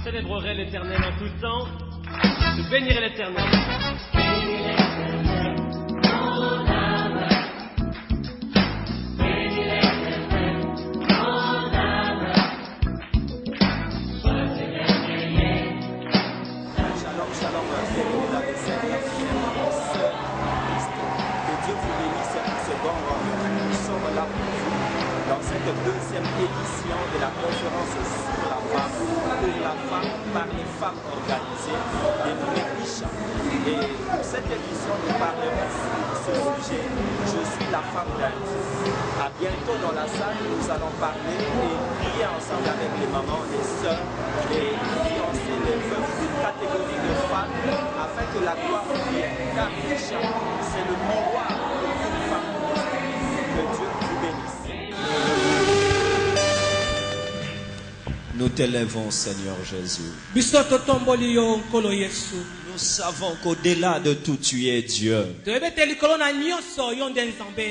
célébrerai l'Éternel en tout temps. Je bénirai l'Éternel. Deuxième édition de la conférence sur la femme, pour la femme par les femmes organisées, dénommée Isha. Et pour cette édition, nous parlerons sur ce sujet, je suis la femme d'un Dieu. À bientôt dans la salle, nous allons parler et prier ensemble avec les mamans, les sœurs, les fiancés, les veuves, d'une catégorie de femmes, afin que la gloire vienne. Car Isha, c'est le miroir de toute femme. Que Dieu vous bénisse. Nous t'élèvons, Seigneur Jésus. Nous savons qu'au-delà de tout, tu es Dieu.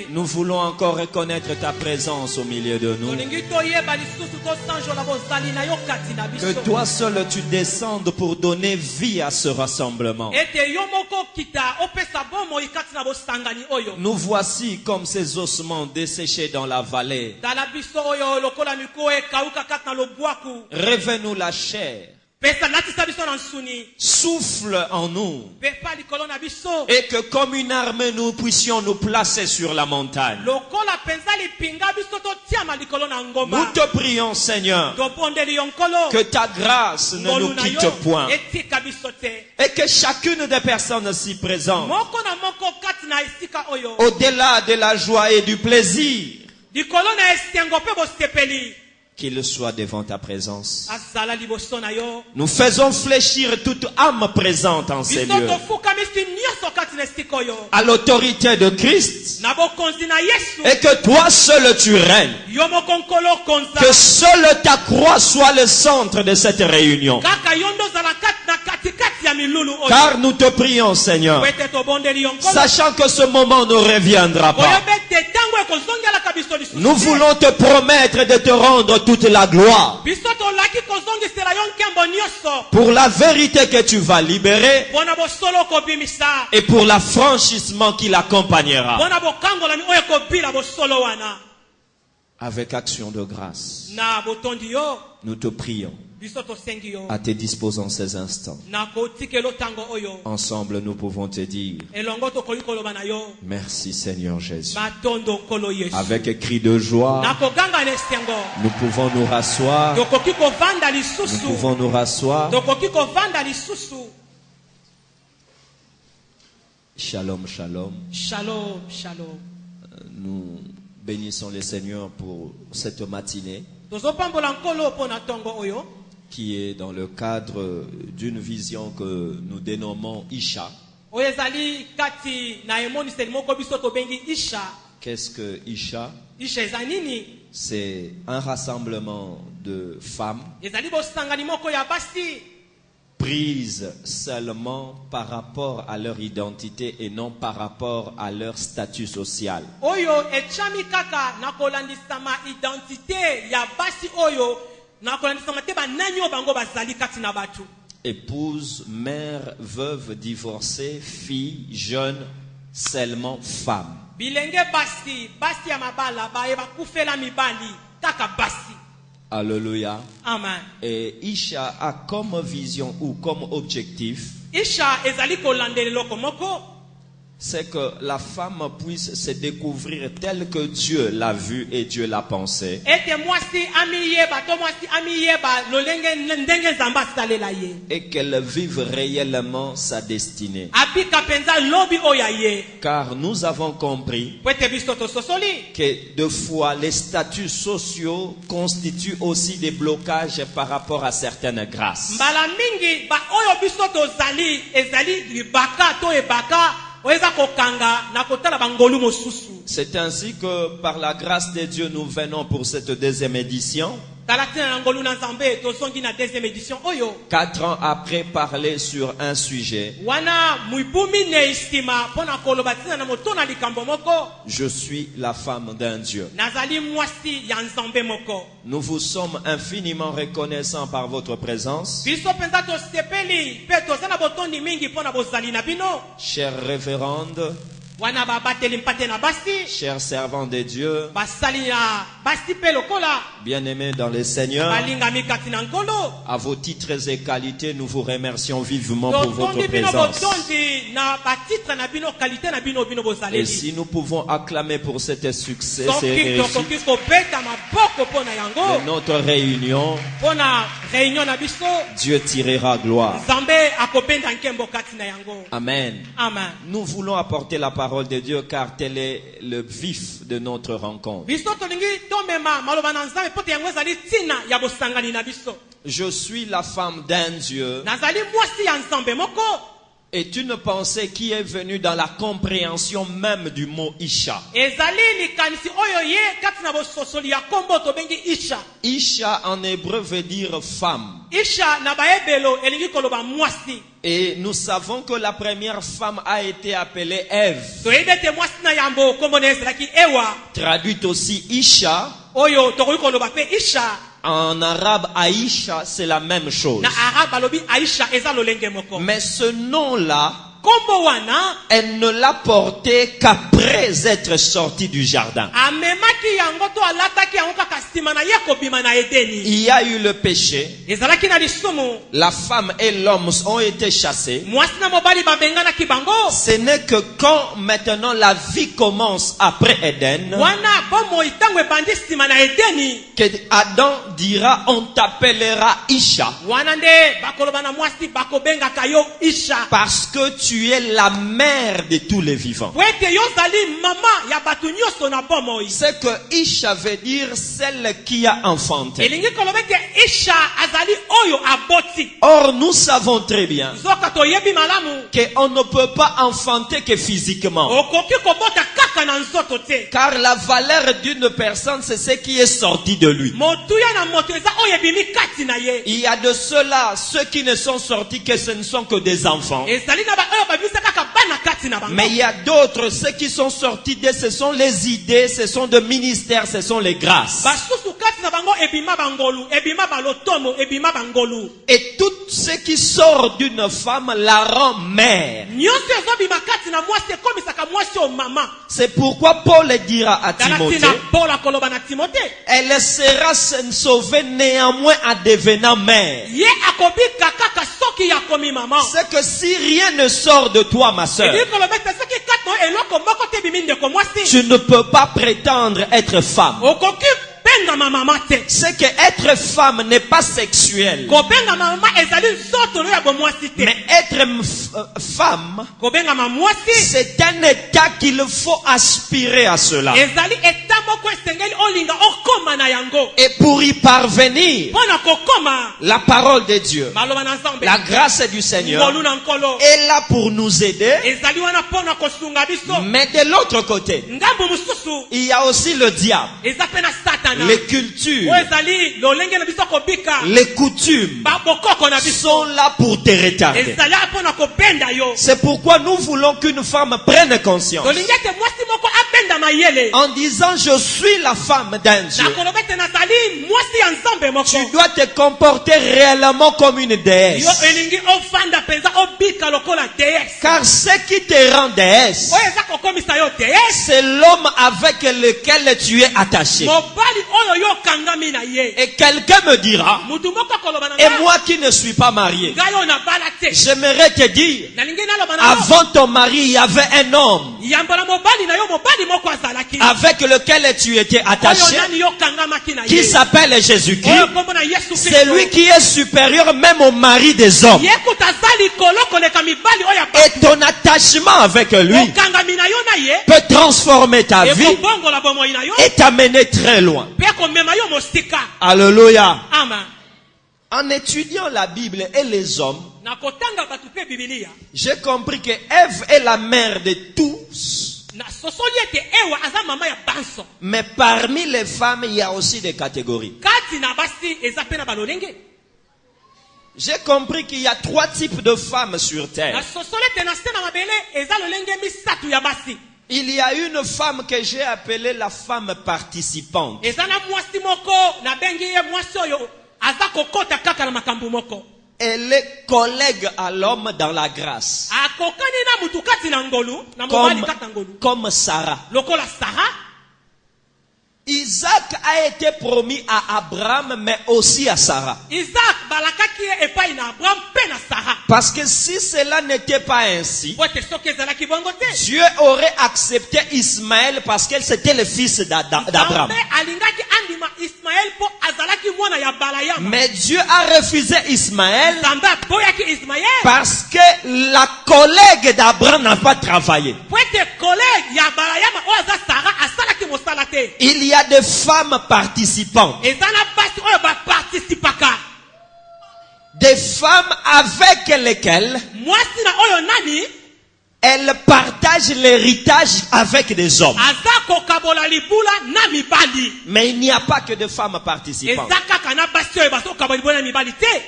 Nous voulons encore reconnaître ta présence au milieu de nous. Que toi seul tu descendes pour donner vie à ce rassemblement. Nous voici comme ces ossements desséchés dans la vallée. Révèle-nous la chair. Souffle en nous. Et que comme une armée nous puissions nous placer sur la montagne. Nous te prions, Seigneur, que ta grâce ne nous quitte point. Et que chacune des personnes ici présentes, au-delà de la joie et du plaisir, qu'il soit devant ta présence. Nous faisons fléchir toute âme présente en ces lieux. À l'autorité de Christ. Et que toi seul tu règnes. Que seule ta croix soit le centre de cette réunion. Car nous te prions, Seigneur, sachant que ce moment ne reviendra pas. Nous voulons te promettre de te rendre toute la gloire pour la vérité que tu vas libérer et pour l'affranchissement qui l'accompagnera. Avec action de grâce, nous te prions. À tes disposants ces instants. Ensemble nous pouvons te dire merci Seigneur Jésus. Avec cri de joie, nous pouvons nous rasseoir. Nous pouvons nous rasseoir. Shalom, shalom. Shalom, shalom. Nous bénissons le Seigneur pour cette matinée qui est dans le cadre d'une vision que nous dénommons Isha. Qu'est-ce que Isha? C'est un rassemblement de femmes prises seulement par rapport à leur identité et non par rapport à leur statut social. Épouse, mère, veuve, divorcée, fille, jeune, seulement femme. Alléluia. Amen. Et Isha a comme vision ou comme objectif, c'est que la femme puisse se découvrir telle que Dieu l'a vue et Dieu l'a pensée. Et qu'elle vive réellement sa destinée. Car nous avons compris que deux fois les statuts sociaux constituent aussi des blocages par rapport à certaines grâces. C'est ainsi que par la grâce de Dieu nous venons pour cette deuxième édition. 4 ans après parler sur un sujet. Je suis la femme d'un Dieu. Nous vous sommes infiniment reconnaissants par votre présence. Chère révérende, chers servants de Dieu, bien-aimés dans le Seigneur, à vos titres et qualités, nous vous remercions vivement pour votre présence. Et si nous pouvons acclamer pour cet succès, c'est de notre réunion, Dieu tirera gloire. Amen. Nous voulons apporter la parole de Dieu car tel est le vif de notre rencontre. Je suis la femme d'un Dieu est une pensée qui est venue dans la compréhension même du mot Isha. Isha en hébreu veut dire femme. Et nous savons que la première femme a été appelée Ève. Traduite aussi Isha. En arabe, Aïcha, c'est la même chose. Mais ce nom-là, elle ne l'a porté qu'après être sortie du jardin. Il y a eu le péché. La femme et l'homme ont été chassés. Ce n'est que quand maintenant la vie commence après Éden, que Adam dira, on t'appellera Isha. Parce que tu es la mère de tous les vivants. C'est que Isha veut dire celle qui a enfanté. Or nous savons très bien qu'on ne peut pas enfanter que physiquement. Car la valeur d'une personne, c'est ce qui est sorti de lui. Il y a de ceux-là, ceux qui ne sont sortis que ce ne sont que des enfants. Mais il y a d'autres, ceux qui sont sortis de ce sont les idées, ce sont des ministères, ce sont les grâces. Et tout ce qui sort d'une femme la rend mère. C'est pourquoi Paul dira à Timothée, elle sera sauvée néanmoins en devenant mère. C'est que si rien ne sort de toi, ma soeur, tu ne peux pas prétendre être femme. C'est que être femme n'est pas sexuel. Mais être femme, c'est un état qu'il faut aspirer à cela. Et pour y parvenir, la parole de Dieu, la grâce du Seigneur est là pour nous aider. Mais de l'autre côté, il y a aussi le diable. Les cultures, les coutumes sont là pour te retarder. C'est pourquoi nous voulons qu'une femme prenne conscience en disant je suis la femme d'un Dieu. Tu dois te comporter réellement comme une déesse. Car ce qui te rend déesse, c'est l'homme avec lequel tu es attaché. Et quelqu'un me dira, et moi qui ne suis pas marié, j'aimerais te dire, avant ton mari, il y avait un homme avec lequel tu étais attaché, qui s'appelle Jésus-Christ. C'est lui qui est supérieur même au mari des hommes. Et ton attachement avec lui peut transformer ta vie et t'amener très loin. Alléluia. En étudiant la Bible et les hommes, j'ai compris que Ève est la mère de tous Mais parmi les femmes, il y a aussi des catégories. J'ai compris qu'il y a 3 types de femmes sur terre. Il y a une femme que j'ai appelée la femme participante. Elle est collègue à l'homme dans la grâce. Comme Sarah. Isaac a été promis à Abraham, mais aussi à Sarah. Parce que si cela n'était pas ainsi, Dieu aurait accepté Ismaël parce qu'elle c'était le fils d'Abraham. Mais Dieu a refusé Ismaël parce que la collègue d'Abraham n'a pas travaillé. Il y a des femmes participantes. Des femmes avec lesquelles elles partagent l'héritage avec des hommes. Mais il n'y a pas que de femmes participantes.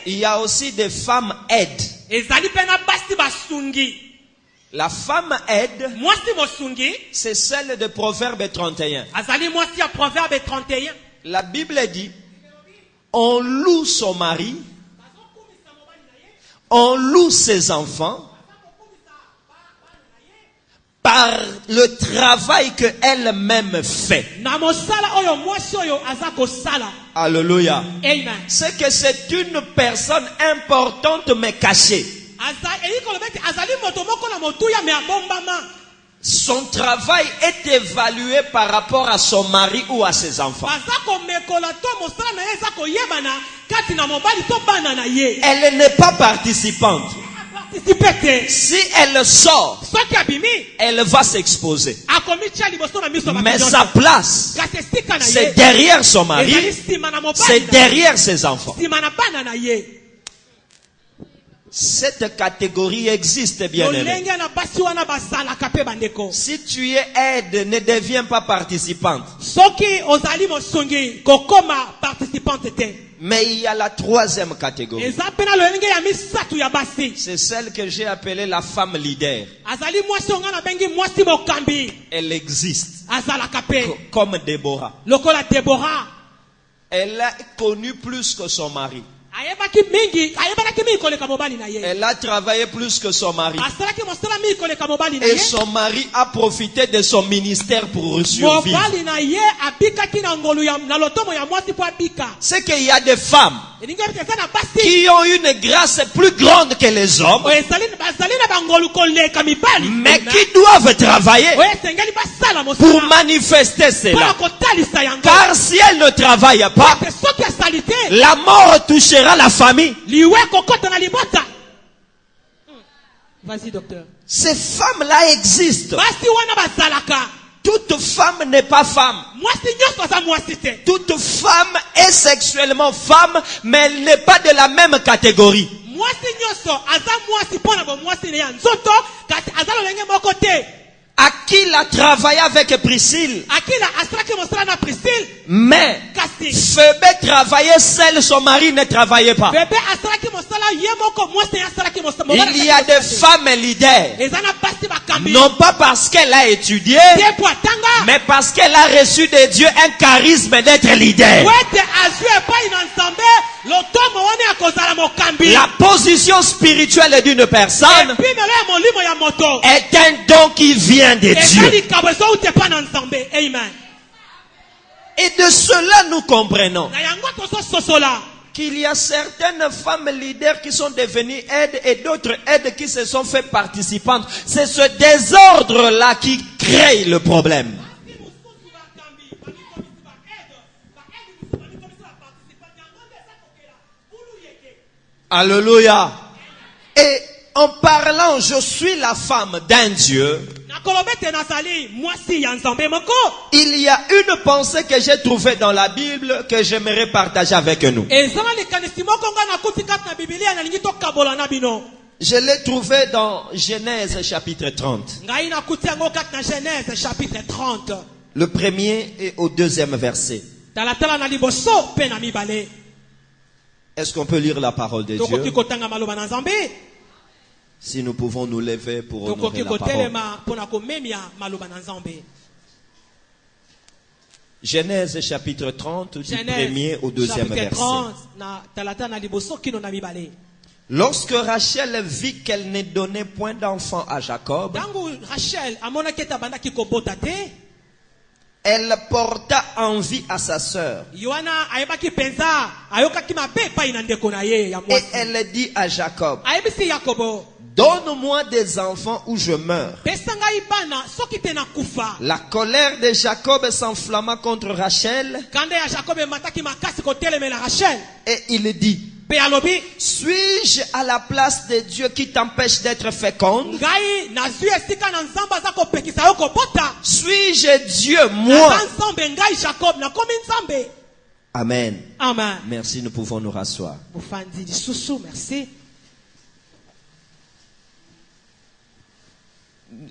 Il y a aussi des femmes aides. La femme aide, c'est celle de Proverbe 31. La Bible dit, on loue son mari, on loue ses enfants par le travail qu'elle-même fait. Alléluia. C'est que c'est une personne importante mais cachée. Son travail est évalué par rapport à son mari ou à ses enfants. Elle n'est pas participante. Si elle sort, elle va s'exposer. Mais sa place, c'est derrière son mari, c'est derrière ses enfants. Cette catégorie existe, bien aimé. Si tu es aide, ne deviens pas participante. Mais il y a la 3e catégorie. C'est celle que j'ai appelée la femme leader. Elle existe. Comme Déborah. Elle a connu plus que son mari. Elle a travaillé plus que son mari. Et son mari a profité de son ministère pour survivre. C'est qu'il y a des femmes qui ont une grâce plus grande que les hommes, mais qui doivent travailler pour manifester cela. Car si elles ne travaillent pas, la mort touchera la famille. Vas-y, docteur. Ces femmes-là existent. Toute femme n'est pas femme. Toute femme est sexuellement femme, mais elle n'est pas de la même catégorie. Aquila a travaillé avec Priscille. Mais Phébé travaillait seul, son mari ne travaillait pas. Il y a des femmes leaders. Non pas parce qu'elle a étudié, mais parce qu'elle a reçu de Dieu un charisme d'être leader. La position spirituelle d'une personne est un don qui vient de Dieu. Et de cela nous comprenons qu'il y a certaines femmes leaders qui sont devenues aides et d'autres aides qui se sont fait participantes. C'est ce désordre-là qui crée le problème. Alléluia. Et en parlant, je suis la femme d'un Dieu. Il y a une pensée que j'ai trouvée dans la Bible que j'aimerais partager avec nous. Je l'ai trouvé dans Genèse chapitre 30. Ngai nakuti yango kati na Genèse chapitre 30. Le premier et au deuxième verset. Talatala na liboso pe na mibale. Est-ce qu'on peut lire la parole de Tokoki Dieu? kotanga maloba na Nzambe. Si nous pouvons nous lever pour honorer Tokoki la parole. kotelema pona komemia maloba na Nzambe. Genèse chapitre 30 du premier au deuxième chapitre verset. 30 na talata na liboso kino na mibale. Lorsque Rachel vit qu'elle ne donnait point d'enfant à Jacob, Tango Rachel amona keta bandaki kobota te. elle porta envie à sa sœur. Yohana ayebaki penza ayokaki mabe pa ina ndeko na ye ya Et mwasi. elle dit à Jacob, Ayebisi Yakobo, donne-moi des enfants ou je meurs. pesa ngai bana soki te na kufa. La colère de Jacob s'enflamma contre Rachel Kanda ya Jacob mataki makasi kotelemela Rachel. et il dit, Pe alobi, suis-je à la place de Dieu qui t'empêche d'être féconde? ngai nazwi esika na Nzambe aza kopekisa yo kobota. Suis-je Dieu, Naza moi? Nzambe ngai Jacob nakomi Nzambe. Amen. Amen. Merci, nous pouvons nous rasseoir. Bofandi lisusu, merci.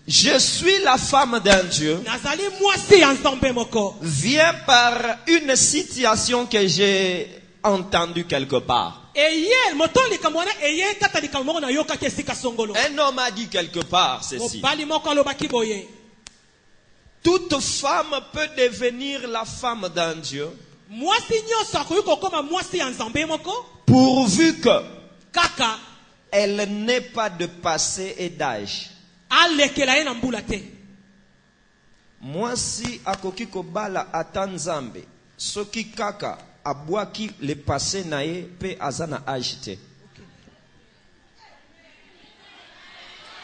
Je suis la femme d'un Dieu. Nazali mwasi ya Nzambe moko. Vient par une situation que j'ai entendue quelque part. Eye moto likambo wana eye kata likambo moko na yoka ke sika songolo. Un homme a dit quelque part ceci. Mobali moko alobaki boye. Toute femme peut devenir la femme d'un Dieu Mwasi nyonso akoki kokoma mwasi ya Nzambe moko pourvu que kaka elle n'ait pas de passé et d'âge. alekela ye na mbula te. Mwasi akoki kobala ata Nzambe soki kaka abwaki le passé na ye pe azana âge te.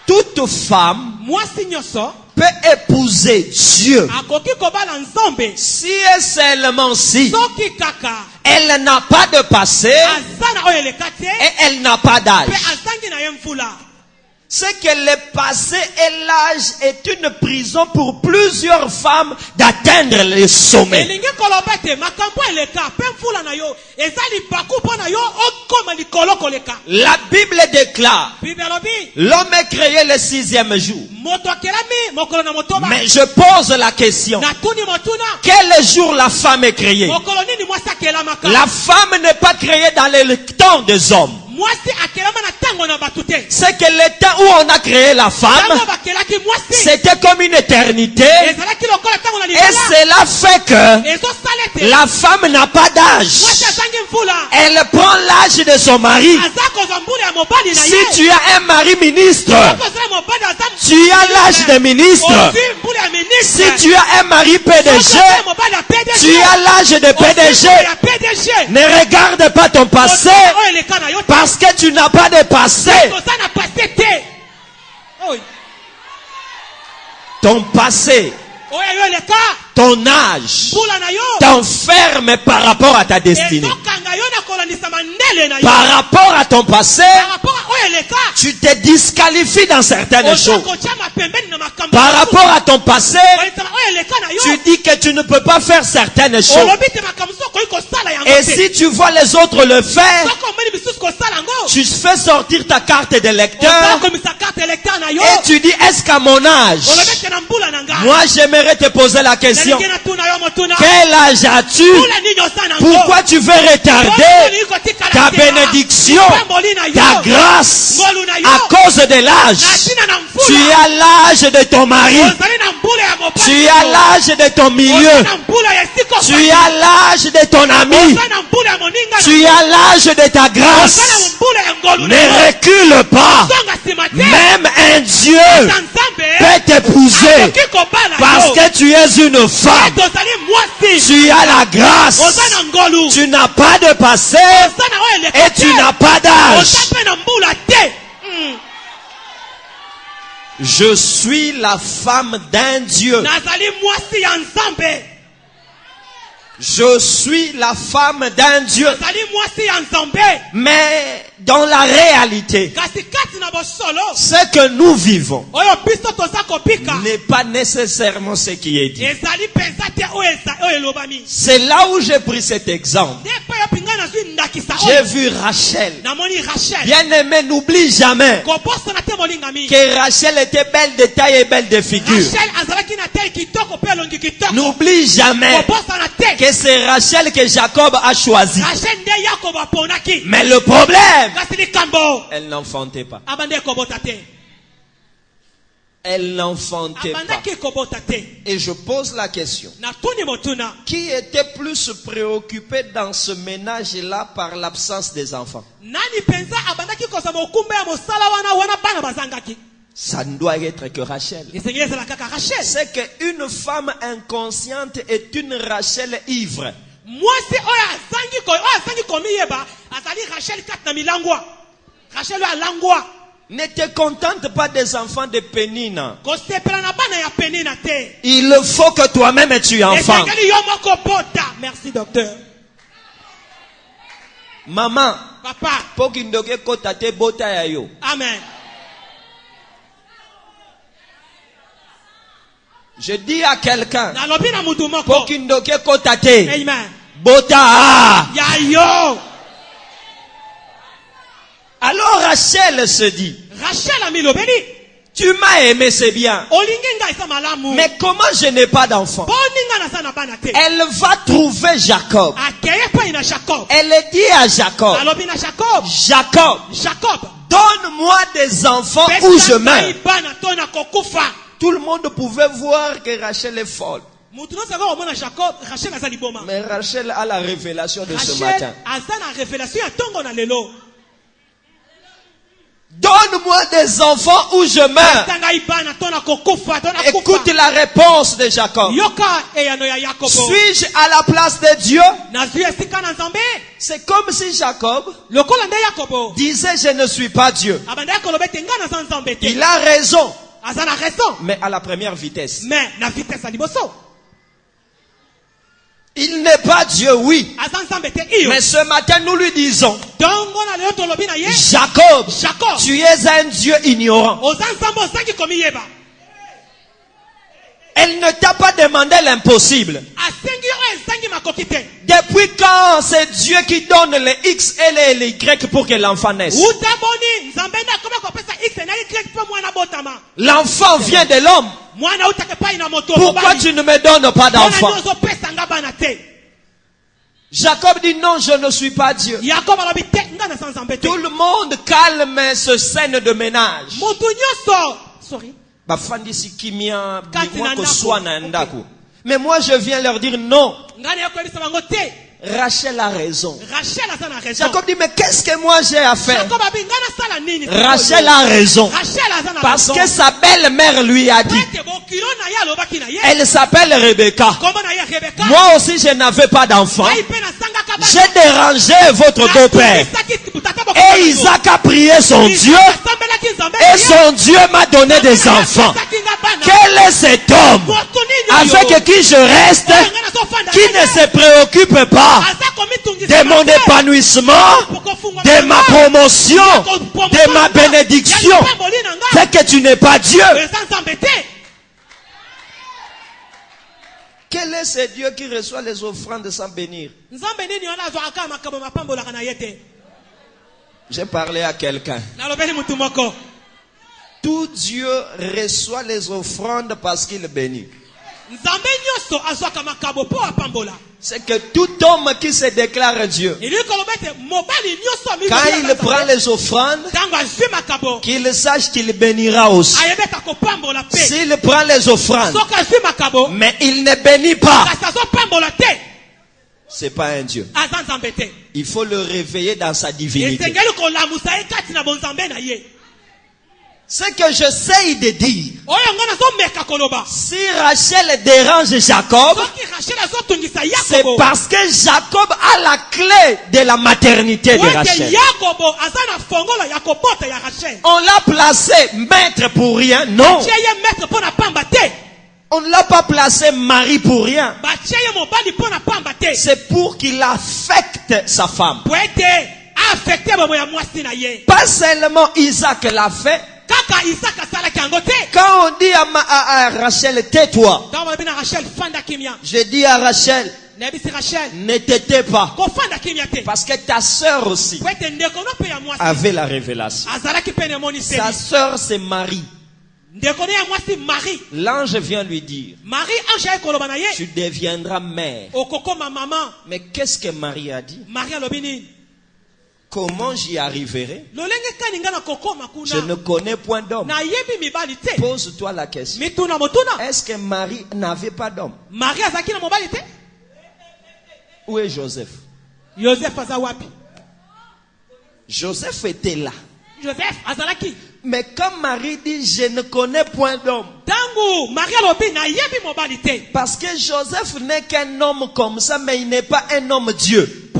Toute femme Mwasi nyonso peut épouser Dieu akoki kobala Nzambe si et seulement si soki kaka elle n'a pas de passé aza na oyo eleka te et elle n'a pas d'âge. pe azangi na ye mvula. C'est que le passé et l'âge est une prison pour plusieurs femmes d'atteindre le sommet. Elingi koloba te makambo eleka pe mvula na yo eza libaku mpo na yo okoma likolo koleka. La Bible déclare, Bible alobi l'homme est créé le 6e jour. moto akelami mokolo na motoba. Mais je pose la question, Natuni motuna quel jour la femme est créée? mokolo nini mwasi akelamaka. La femme n'est pas créée dans le temps des hommes. Mwasi akelama na tango na batu te. C'est que le temps où on a créé la femme, Tango bakelaki mwasi c'était comme une éternité. ezalaki lokola tango na Et libala cela fait que ezosala te la femme n'a pas mwasi d'âge. azangi mvula Elle prend l'âge de son mari. aza kozwa mbula ya mobali na Si ye. tu as un mari ministre, Akozala mobali aza tu as l'âge de ministre. ozwi mbula ya Si ministre. tu as un mari PDG, Akozala mobali ya PDG. tu as l'âge de Ozwi PDG. mbula ya PDG. Ne regarde pas ton passé Oyo eleka na yo te. parce que tu n'as pas de passé. Toza na passé te. Oyo. Ton passé, Oyo yo eleka ton âge mbula na yo t'enferme par rapport à ta destinée. ezokanga yo na kolandisa mandele na yo. Par rapport à ton passé, Par rapport a oyo eleka tu te disqualifies dans certaines oza choses. kotia mapembeni na makambo Par mosusu. rapport à ton passé, Kolandisa oyo eleka na yo tu dis que tu ne peux pas faire certaines choses. olobi te makambo mosusu okoki kosala yango Et te. si tu vois les autres le faire, Soko omoni bisusu kosala yango tu fais sortir ta carte de ozala lecteur komisa carte électeur na yo et tu dis, est-ce qu'à mon âge, olobi te na mbula na nga moi j'aimerais te poser la question, nalingi natuna yo motuna quel âge as-tu? mbula nini oza nango. Pourquoi tu veux retarder ta bénédiction, ta grâce à cause de l'âge? Tu as l'âge de ton mari, tu as l'âge de ton milieu, tu as l'âge de ton ami, tu as l'âge de ta grâce. Ne recule pas. Même un Dieu peut t'épouser parce que tu es une femme. Tu as la grâce. Tu n'as pas de passé et tu n'as pas d'âge. Je suis la femme d'un Dieu. Je suis la femme d'un Dieu. Mais dans la réalité, ce que nous vivons oyo biso toza kopika n'est pas nécessairement ce qui est dit. ezali penza te oyo elobami. C'est là où j'ai pris cet exemple. Nde pe yo pinga na zwi ndakisa J'ai oyo vu Rachel. namoni Rachel Bien-aimé, n'oublie jamais kobosana te molingami. que Rachel était belle de taille et belle de figure. Rachel azalaki na tele kitoko pe elongi kitoko. N'oublie jamais Kobosana te que c'est Rachel que Jacob a choisi. Rachel nde Yakobo aponaki. Mais le problème, kasi likambo elle n'enfantait pas. abande kobota te. Elle n'enfantait pas. abandaki kobota te. Et je pose la question. natuni motuna Qui était plus préoccupé dans ce ménage-là par l'absence des enfants? nani penza abandaki kozwa mokumba ya mosala wana bana bazangaki. Ça ne doit être que Rachel. esengeli ezala kaka Rachel. C'est qu'une femme inconsciente est une Rachel ivre. mwasi oyo azangi komiyeba azali Rachel kati na milangwa. Rachel oyo alangwa. Ne te contente pas des enfants de Pénina. kosepela na bana ya Penina te. Il faut que toi-même tu enfantes. esengeli yo moko bota. Merci docteur. Maman, Papa. pour qu'il ne kota te bota ya yo. Amen. Je dis à quelqu'un, nalobi na mutu moko. pour qu'il ne kota te Amen. bota. ya yo. Alors Rachel se dit, Rachel amilobeli. tu m'as aimé, c'est bien. olingi ngai sa malamu. Mais comment je n'ai pas d'enfant? boninga na sa na bana te. Elle va trouver Jacob. akeye epai na Jacob. Elle dit à Jacob, alobi na Jacob. Jacob, donne-moi des enfants ou je meurs. bana to na kokufa. Tout le monde pouvait voir que Rachel est folle. mutu no saka omona Jacob. Rachel azali boma. Mais Rachel a la révélation de ce Rachel matin. aza na révélation ya tongo na lelo. Donne-moi des enfants ou je meurs. tangai bana to na kokufa to na kufa. Écoute la réponse de Jacob. yoka eyano ya Yakobo. Suis-je à la place de Dieu? nazwi esika na Nzambe. C'est comme si Jacob lokola nde Yakobo disait je ne suis pas Dieu. abanda koloba te nga na za Nzambe te. Il a raison, aza na raison. mais à la première vitesse. mais na vitesse ya liboso. Il n'est pas Dieu, oui. aza Nzambe te iyo. Mais ce matin, nous lui disons, tongo na lelo tolobi na ye. Jacob, Jacob. tu es un Dieu ignorant. oza Nzambe ozangi komiyeba. Elle ne t'a pas demandé l'impossible. asengi yo ezangi makoki te. Depuis quand c'est Dieu qui donne les X et les Y pour que l'enfant naisse? uta boni Nzambe nde akoma kopesa x na y mpo mwana botama. L'enfant vient de l'homme. mwana utaka epai na moto. Pourquoi tu ne me donnes pas d'enfant? mwana ozopesa nga bana te. Jacob dit non, je ne suis pas Dieu. Yakobo alobi te nga na sa Nzambe te. Tout le monde calme ce scène de ménage. motu nyonso. sorry. Bafandisi kimia Kati bimwa na ndako. koswa na ndako. Mais moi je viens leur dire non. nga na yokoyebisa bango te. Rachel a raison. Rachel aza na raison. Jacob dit mais qu'est-ce que moi j'ai à faire? Jacob abi nga nasala nini. Rachel a raison. Rachel aza na Parce raison. que sa belle-mère lui a dit. ete bokilo na ye alobaki na ye. Elle s'appelle Rebecca. kombo na ye Rebeka. Moi aussi je n'avais pas d'enfant. ngai mpe nasangaka bana. J'ai dérangé votre beau-père. Et Isaac a prié son Dieu. Et son Dieu m'a donné des enfants. Quel est cet homme avec qui je reste, qui ne se préoccupe pas de mon épanouissement, de ma promotion, de ma bénédiction? C'est que tu n'es pas Dieu. Quel est ce Dieu qui reçoit les offrandes sans bénir? J'ai parlé à quelqu'un. Tout Dieu reçoit les offrandes parce qu'il bénit. C'est que tout homme qui se déclare Dieu, quand il prend les offrandes, qu'il sache qu'il bénira aussi. S'il prend les offrandes, mais il ne bénit pas, c'est pas un Dieu. Il faut le réveiller dans sa divinité. Ce que j'essaye de dire, si Rachel dérange Jacob, c'est parce que Jacob a la clé de la maternité de Rachel. On l'a placé maître pour rien, non. On ne l'a pas placé mari pour rien. C'est pour qu'il affecte sa femme. affecté bomo ya mwasi na ye. Pas seulement Isaac l'a fait. Kaka Isaac asala ki yango te. Quand on dit à Rachel, tais-toi. Dans ma bina Rachel fanda kimia. Je dis à Rachel, Rachel, ne te tais pas. Parce que ta sœur aussi avait la révélation. Sa sœur c'est Marie. L'ange vient lui dire, tu deviendras mère. Mais qu'est-ce que Marie a dit? Comment j'y arriverai? Je ne connais point d'homme. Pose-toi la question. Est-ce que Marie n'avait pas d'homme? Où est Joseph? Joseph était là. Mais quand Marie dit je ne connais point d'homme, parce que Joseph n'est qu'un homme comme ça, mais il n'est pas un homme Dieu.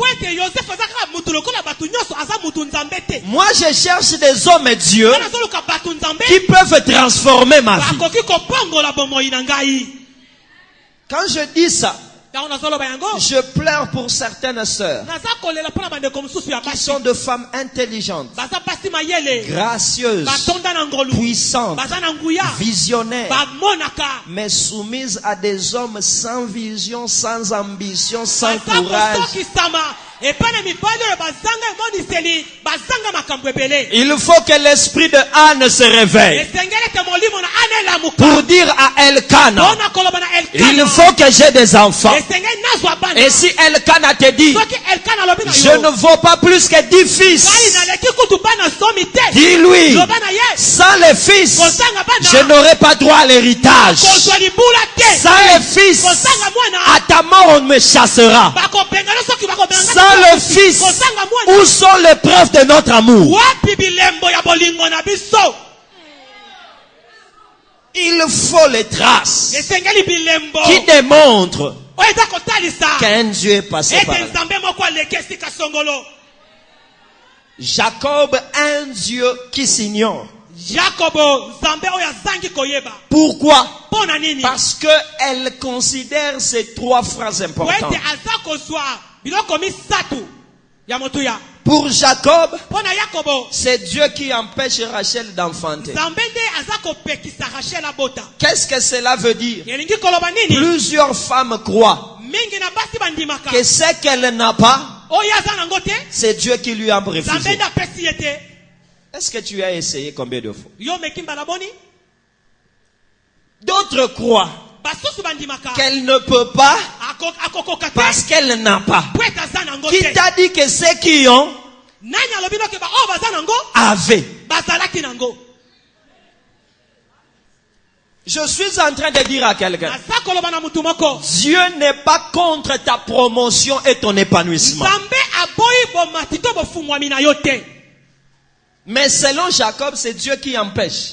Moi je cherche des hommes Dieu qui peuvent transformer ma vie. Quand je dis ça, je pleure pour certaines sœurs qui sont de femmes intelligentes, gracieuses, puissantes, visionnaires, mais soumises à des hommes sans vision, sans ambition, sans courage. Il faut que l'esprit de Anne se réveille pour dire à Elkana, il faut que j'ai des enfants. Et si Elkana te dit, je ne vaux pas plus que 10 fils, dis-lui, sans les fils, je n'aurai pas droit à l'héritage. Sans les fils, à ta mort on me chassera. Sans le fils, où sont les preuves de notre amour? Il faut les traces qui démontrent qu'un Dieu est passé par là. Jacob, un Dieu qui s'ignore. Pourquoi? Parce qu'elle considère ces 3 phrases importantes. Pour Jacob, c'est Dieu qui empêche Rachel d'enfanter. Qu'est-ce que cela veut dire? Plusieurs femmes croient que ce qu'elle n'a pas, c'est Dieu qui lui a refusé. Est-ce que tu as essayé combien de fois? D'autres croient qu'elle ne peut pas parce qu'elle n'a pas. Qui t'a dit que ceux qui ont avaient? Je suis en train de dire à quelqu'un, Dieu n'est pas contre ta promotion et ton épanouissement. Mais selon Jacob, c'est Dieu qui empêche.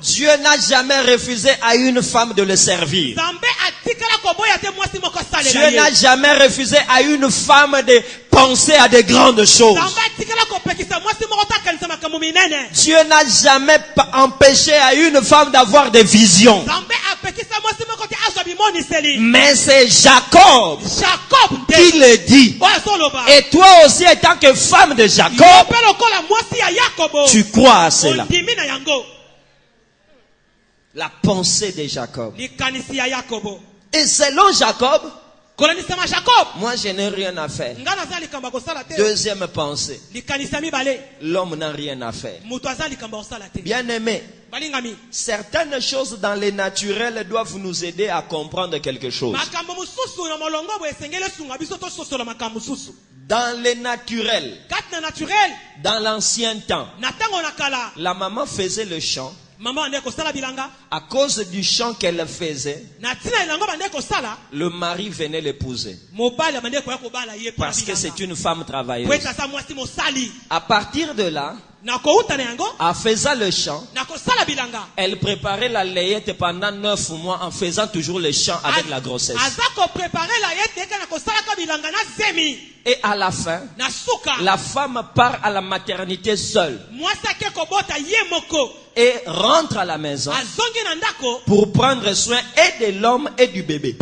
Dieu n'a jamais refusé à une femme de le servir. Dieu n'a jamais refusé à une femme de penser à de grandes choses. Dieu n'a jamais empêché à une femme d'avoir des visions. Mais c'est Jacob qui le dit. Et toi aussi, en tant que femme de Jacob, tu crois à cela. La pensée de Jacob. Et selon Jacob, moi je n'ai rien à faire. Deuxième pensée, l'homme n'a rien à faire. Bien aimé, certaines choses dans les naturels doivent nous aider à comprendre quelque chose. Dans les naturels, dans l'ancien temps, la maman faisait le chant. À cause du chant qu'elle faisait, le mari venait l'épouser. Parce que c'est une femme travailleuse. À partir de là, en faisant le chant, elle préparait la layette pendant 9 mois en faisant toujours le chant avec la grossesse. Et à la fin, la femme part à la maternité seule et rentre à la maison pour prendre soin et de l'homme et du bébé.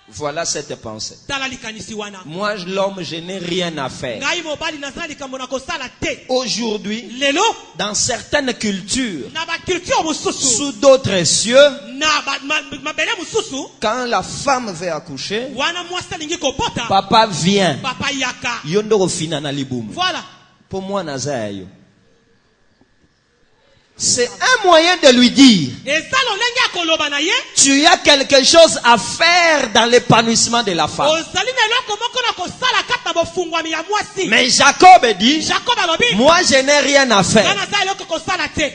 Voilà cette pensée. tala likanisi wana. Moi, l'homme, je n'ai rien à faire. Ngai mobali nazala likambo na kosala te. Aujourd'hui, Lelo dans certaines cultures, na ba culture mosusu sous d'autres cieux, na mabele mosusu quand la femme veut accoucher, wana mwasi alingi kopota papa vient. papa yaka. Yondo fina na libumu. Voilà. Pour moi, Nazayo. C'est un moyen de lui dire, Eza lolenge akoloba na ye. tu as quelque chose à faire dans l'épanouissement de la femme. Ozali na eloko moko na kosala kati na bofungwami ya mwasi. Mais Jacob dit, Jacob alobi moi je n'ai rien à faire. kana za eloko kosala te.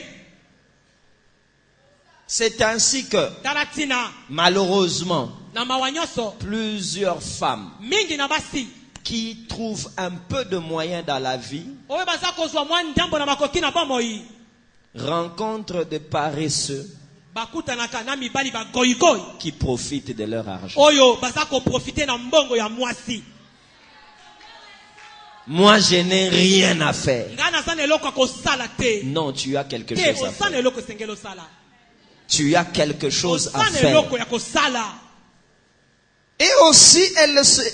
C'est ainsi que, Tala tina malheureusement, na mawa nyonso plusieurs femmes mingi na basi qui trouvent un peu de moyens dans la vie oyo baza kozwa mwa ndambo na makoki na bomoi rencontrent des paresseux bakutanaka na mibali bagoyigoyi qui profitent de leur argent. oyo baza koprofite na mbongo ya mwasi. Moi je n'ai rien à faire. Nga naza na eloko ya kosala te. Non, tu as quelque Te chose à oza na faire. eloko esengeli osala. Tu as quelque chose à Oza na faire. eloko ya kosala. Et aussi,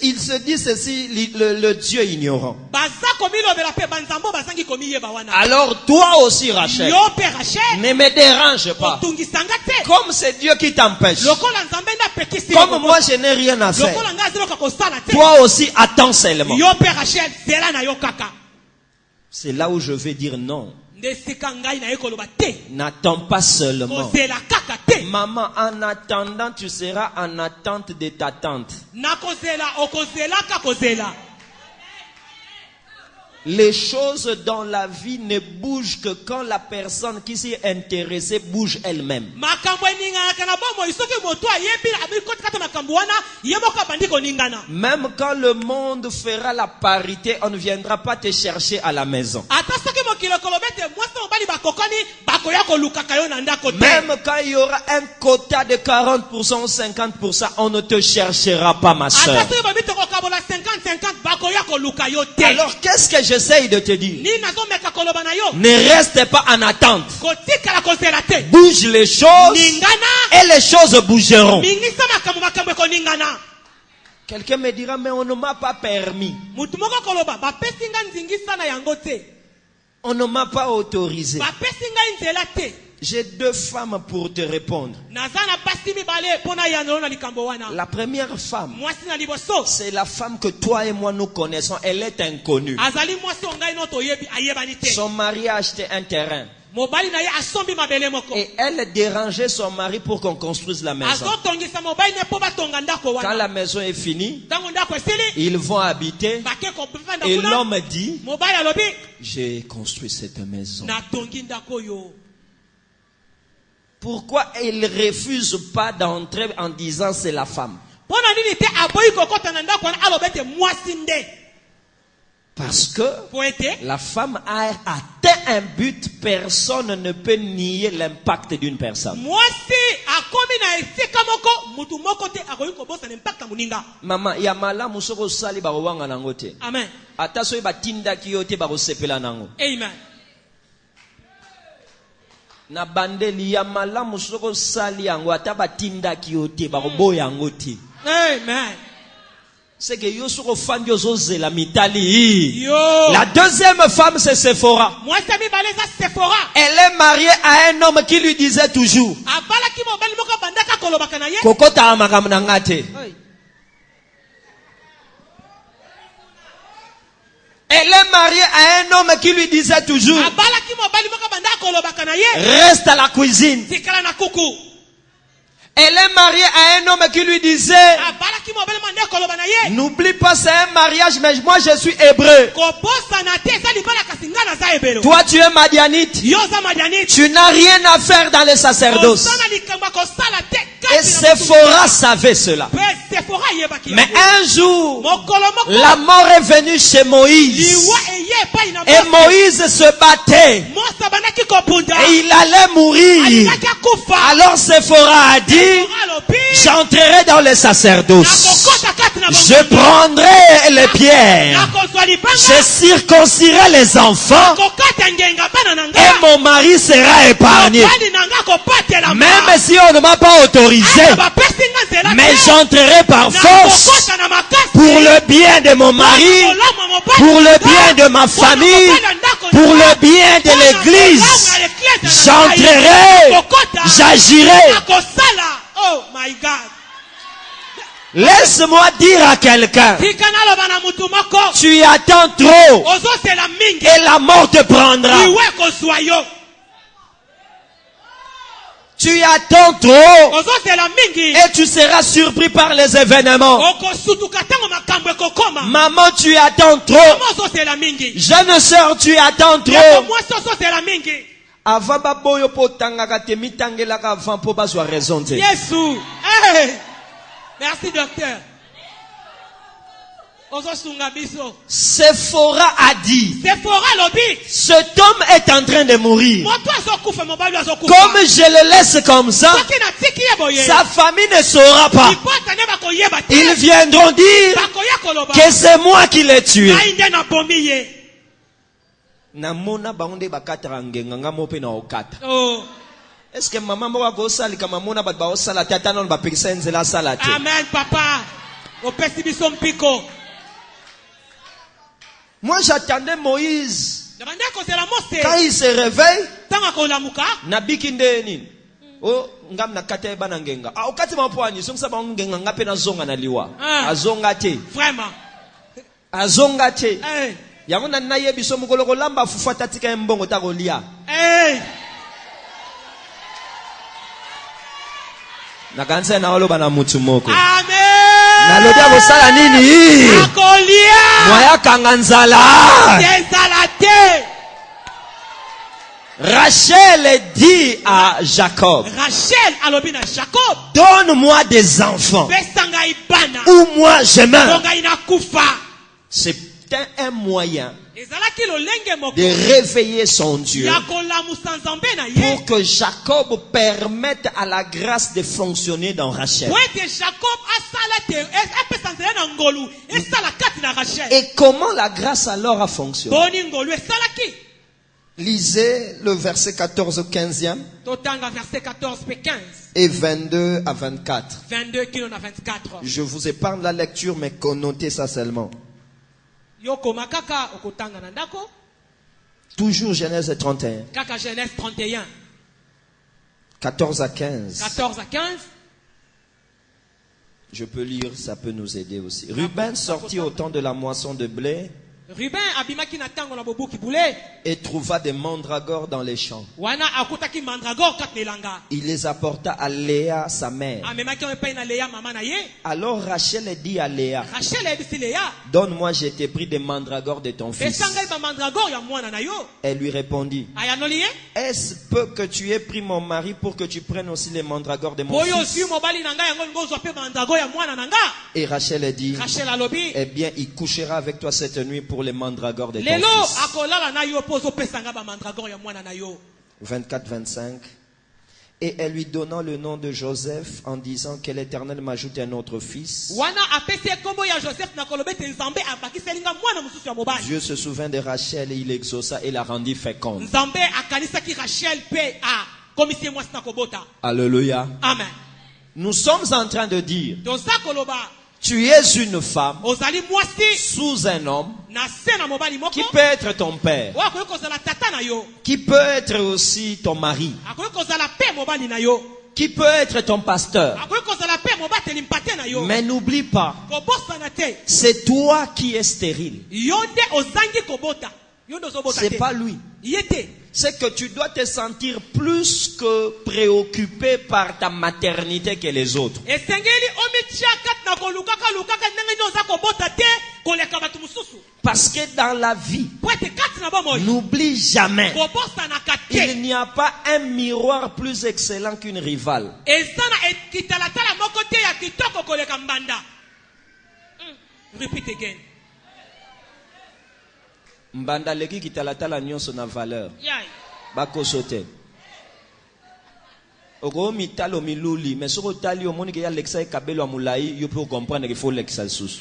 il se dit ceci, le Dieu ignorant. Baza komilobela pe banzambo bazangi komiyeba wana. Alors toi aussi, Rachel, Yo pe Rachel ne me dérange pas. otungisanga te. Comme c'est Dieu qui t'empêche. Lokola nzambe nda pekisi. Comme moi, je n'ai rien à faire. Lokola nga azelo ka kosala te. Toi aussi, attends seulement. Yo pe Rachel zela na yo kaka. C'est là où je vais dire non. Ndesika ngai na ekoloba te. N'attends pas seulement. Kozela kaka te. Maman, en attendant, tu seras en attente de ta tante. Na kozela okozela ka kozela. Les choses dans la vie ne bougent que quand la personne qui s'y est intéressée bouge elle-même. Makambo eningana na bomo isoki moto ayebi abikoti kata makambo wana yemoko abandi koningana. Même quand le monde fera la parité, on ne viendra pas te chercher à la maison. Ata soki mokilo kolobete mwasi mobali bakokoni bakoya kolukaka yo na ndako te. Même quand il y aura un quota de 40% ou 50%, on ne te cherchera pas, ma soeur. Ata soki babito kokabola 50-50 bakoya koluka yo te. Alors qu'est-ce que j'essaye de te dire? Ni nazomeka koloba na yo. Ne reste pas en attente. Kotikala kozela te. Bouge les choses Ningana. et les choses bougeront. Mingisa makambo ekoningana. Quelqu'un me dira, mais on ne m'a pas permis. Mutu moko koloba bapesi nga nzingisa na yango te. On ne m'a pas autorisé. Bapesi nga nzela te. J'ai deux femmes pour te répondre. Naza na pasi mibale pona yanolo na likambo wana. La première femme, Mwasi na liboso. c'est la femme que toi et moi nous connaissons. Elle est inconnue. Azali mwasi ongai no toyebi ayebani te. Son mari a acheté un terrain. Mobali na ye asombi mabele moko. Et elle dérangeait son mari pour qu'on construise la maison. Azotongisa mobali ne po batonga ndako Quand wana. la maison est finie, Tango ndako esili. ils vont habiter. Bake kopefanda Et kuna. l'homme dit, Mobali alobi j'ai construit cette maison. na tongi ndako yo. Pourquoi il ne refuse pas d'entrer en disant c'est la femme? Pona nini te aboyi kokota na ndako wana alobete mwasi nde. Parce que Poete. la femme a atteint un but, personne ne peut nier l'impact d'une personne. Mwasi akomi na esika moko mutu moko te akoyi kobosa na impact ya muninga. Mama, ya malamu soko sali barowanga nango te. Amen. Ata soki batindaki yo te bakosepela nango. Amen. Na bandeli ya malamu soko sali yango ata batindaki yo te bakoboya yango te. Amen. C'est que yo soko fandi ozozela mitali. Yo. La deuxième femme c'est Sephora. Mwasi mibale za Sephora. Elle est mariée à un homme qui lui disait toujours, Abalaki mobali moko bandaka kolobaka na ye. kokota makambo na nga te. Elle est mariée à un homme qui lui disait toujours, Abalaki mobali moko bandaka kolobaka na ye. reste à la cuisine. Tikala na kuku. Elle est mariée à un homme qui lui disait, Abalaki mobali mandaka koloba na ye. n'oublie pas c'est un mariage, mais moi je suis hébreu. Kobosa na te sali bala kasinga na za ebelo. Toi tu es madianite. Yo za madianite. Tu n'as rien à faire dans le sacerdoce. Osana likamba kosala te. Et Sephora savait cela. Pe Sephora yebaki. Mais un jour, Mokolo moko. la mort est venue chez Moïse. Liwa eye pa ina. Et Moïse se battait. Mosa banaki kopunda. Et il allait mourir. Alikaki akufa. Alors Sephora a dit, Alobi. j'entrerai dans le sacerdoce. Nakokota kati na Je prendrai le les pierres. Je circoncirai les enfants. Et mon mari sera épargné. Même si on ne m'a pas autorisé. Mais j'entrerai par force. Pour le bien de mon mari. Pour le bien de ma famille. Pour le bien de l'église. J'entrerai. J'agirai. Oh my God. Laisse-moi dire à quelqu'un, tu attends trop et la mort te prendra. Tu attends trop et tu seras surpris par les événements. Maman, tu attends trop. Jeune sœur, tu attends trop. Avant baboyo po tangaka te mitangelaka avant po bazwa raison te. Yesu. Hey. Merci docteur. Sephora a dit, cet homme est en train de mourir. Comme je le laisse comme ça, sa famille ne saura pas. Ils viendront dire que c'est moi qui l'ai tué. Est-ce que maman m'a go sali kama mona bat ba osala tata non ba pekisa nzela sala te. Amen papa. Au pesibiso mpiko. Moi j'attendais Moïse. Quand il se réveille, nabiki ndeni. Oh ngam na kate bana ngenga. Ah okati mapwani songsa ba ngenga ngape na zonga na liwa. Azonga te. Vraiment. Azonga te. Yango na nayebiso mukolo ko lamba fufuata tika mbongo ta kolia. Nakanza na oloba na mutu moko. Amen. Na lodia kosala nini? Akolia. Moya kanganzala. Désalate. Rachel dit à Jacob. Rachel alobina Jacob. Donne-moi des enfants. Besanga ibana. Ou moi je meurs. Donga inakufa. C'était un moyen de réveiller son Dieu pour que Jacob permette à la grâce de fonctionner dans Rachel. Et comment la grâce alors a fonctionné? Lisez le verset 14 au 15e et 22 à 24. Je vous épargne la lecture, mais connotez ça seulement. Toujours Genèse 31. 14 à 15. Je peux lire, ça peut nous aider aussi. Ruben sortit au temps de la moisson de blé et trouva des mandragores dans les champs. Il les apporta à Léa, sa mère. Alors Rachel dit à Léa, donne-moi, je t'ai pris des mandragores de ton fils. Elle lui répondit, est-ce peu que tu aies pris mon mari pour que tu prennes aussi les mandragores de mon fils? Et Rachel dit, eh bien il couchera avec toi cette nuit pour les mandragores de ton fils. 24-25. Et elle lui donnant le nom de Joseph en disant que l'Éternel m'ajoute un autre fils. Dieu se souvint de Rachel et il exauça et la rendit féconde. Alléluia. Amen. Nous sommes en train de dire, tu es une femme sous un homme qui peut être ton père, qui peut être aussi ton mari, qui peut être ton pasteur. Mais n'oublie pas, c'est toi qui es stérile. C'est pas lui. C'est que tu dois te sentir plus que préoccupé par ta maternité que les autres. Parce que dans la vie, n'oublie jamais, il n'y a pas un miroir plus excellent qu'une rivale. Repeat again. Mbanda leki kitalatala nyonso na valeur. Bako sote. Oko mitalo miluli, mais soko tali omoni ke ya lexa e kabelo amulai, yo peut comprendre qu'il faut lexa sous.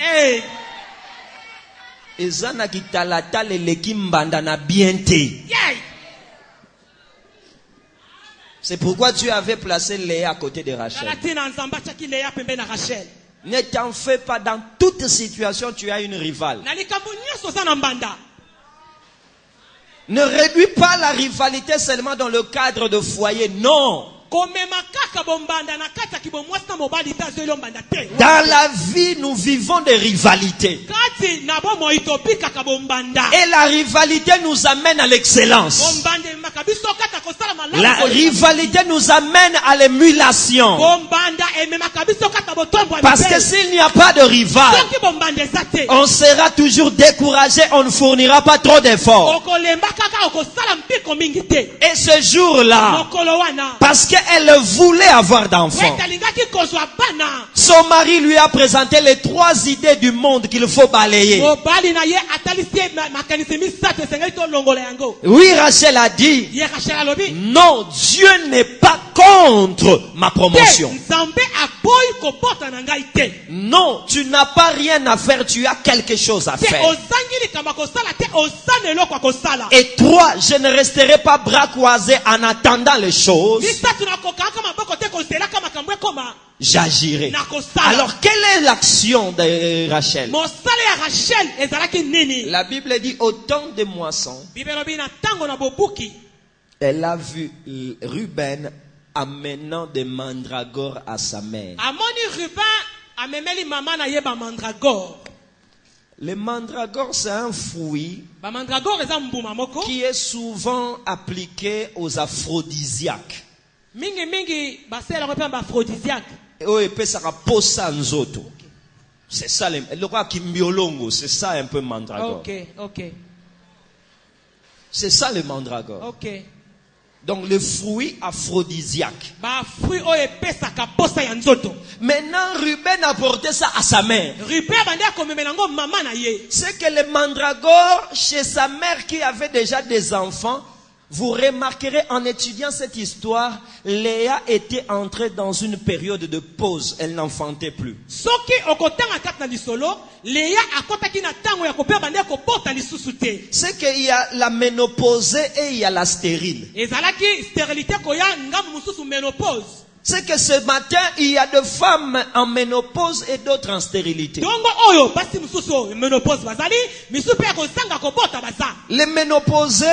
Ezana kitalata leleki mbanda na bien te. Yeah. C'est pourquoi Dieu avait placé Léa à côté de Rachel. Galatina nzamba chaki Léa pembe na Rachel. Ne t'en fais pas, dans toute situation tu as une rivale. Na likambo nyonso za na mbanda. Ne réduis pas la rivalité seulement dans le cadre de foyer, non. Dans la vie, nous vivons des rivalités. Et la rivalité nous amène à l'excellence. La rivalité nous amène à l'émulation. Parce que s'il n'y a pas de rival, on sera toujours découragé, on ne fournira pas trop d'efforts. Et ce jour-là, parce qu'elle voulait avoir d'enfants, son mari lui a présenté les 3 idées du monde qu'il faut balayer. Oui, Rachel a dit, non, Dieu n'est pas contre ma promotion. Non, tu n'as pas rien à faire, tu as quelque chose à faire. Et 3, je ne resterai pas bras croisés en attendant les choses. J'agirai. Alors, quelle est l'action de Rachel? La Bible dit au temps de moisson, elle a vu Ruben amenant des mandragores à sa mère. Le mandragore, c'est un fruit qui est souvent appliqué aux aphrodisiaques. C'est ça, c'est ça un peu mandragore. C'est ça le mandragore. Donc le fruit aphrodisiaque. Maintenant Ruben a porté ça à sa mère. C'est que le mandragore chez sa mère qui avait déjà des enfants. Vous remarquerez en étudiant cette histoire, Léa était entrée dans une période de pause. Elle n'enfantait plus. C'est qu'il y a la ménopausée et il y a la stérile. C'est que ce matin, il y a des femmes en ménopause et d'autres en stérilité. Les ménopausés,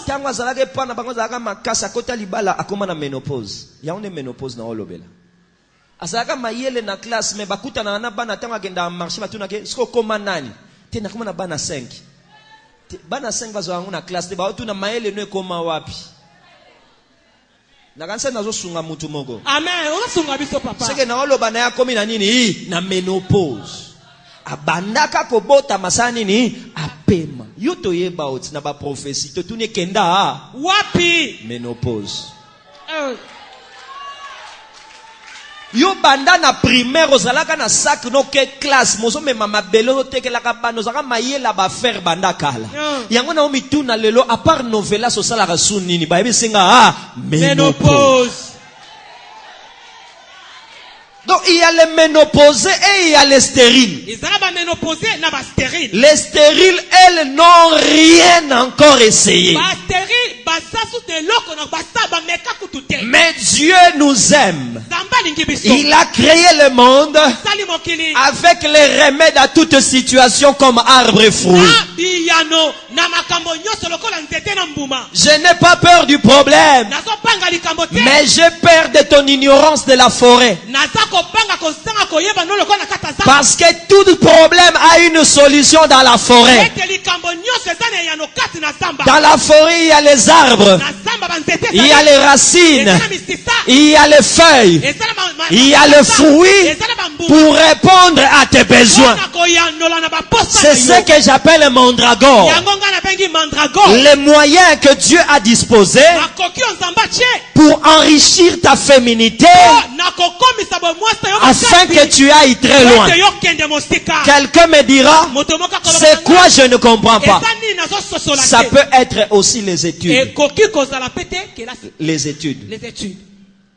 tango azalaka pana bango azalaka makasa kota libala akoma na menopause. Ya on menopause na olobela. Azalaka mayele na classe me bakuta na bana tango agenda marché batuna ke siko koma nani. Te na koma na bana 5. Bana 5 bazo na classe te ba otuna mayele no ekoma wapi. Na kanisa nazo sunga mutu moko. Amen. Osunga biso papa. Seke na oloba na ya komi na nini? Na menopause. Abandaka kobota masani ni apema. Yoto yeba oti na ba prophétie to tune kenda wapi menopause. Yo banda na primaire ozalaka na sac no ke classe mozo me mama belo tekelaka bano zaka mayela ba faire banda kala. Yango na omituna lelo a part novela so sala ka sunini ba ebisinga menopause. Donc il y a les ménopausés et il y a les stériles. Les stériles, elles n'ont rien encore essayé. Mais Dieu nous aime. Il a créé le monde avec les remèdes à toute situation comme arbre et fruits. Je n'ai pas peur du problème, mais j'ai peur de ton ignorance de la forêt. Parce que tout problème a une solution dans la forêt. Dans la forêt, il y a les arbres, il y a les racines, il y a les feuilles, il y a les fruits pour répondre à tes besoins. C'est ce que j'appelle le mandragore. Les moyens que Dieu a disposés pour enrichir ta féminité afin que tu ailles très loin. Quelqu'un me dira, c'est quoi je ne comprends pas. Ça peut être aussi les études. Les études.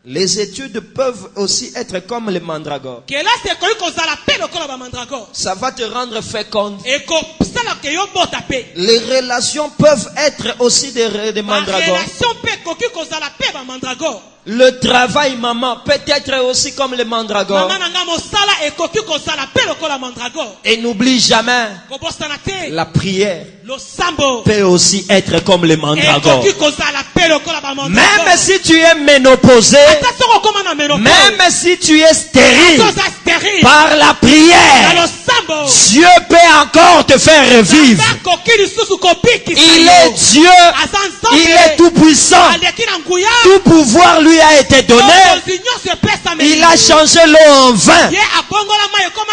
Les études peuvent aussi être comme les mandragores. Ça va te rendre féconde. Les relations peuvent être aussi des mandragores. Le travail, maman, peut être aussi comme les mandragores. Et n'oublie jamais, la prière peut aussi être comme les mandragores. Même si tu es ménopausé, même si tu es stérile, par la prière, Dieu peut encore te faire revivre. Il est Dieu, il est tout puissant. Tout pouvoir lui a été donné. Il a changé l'eau en vin.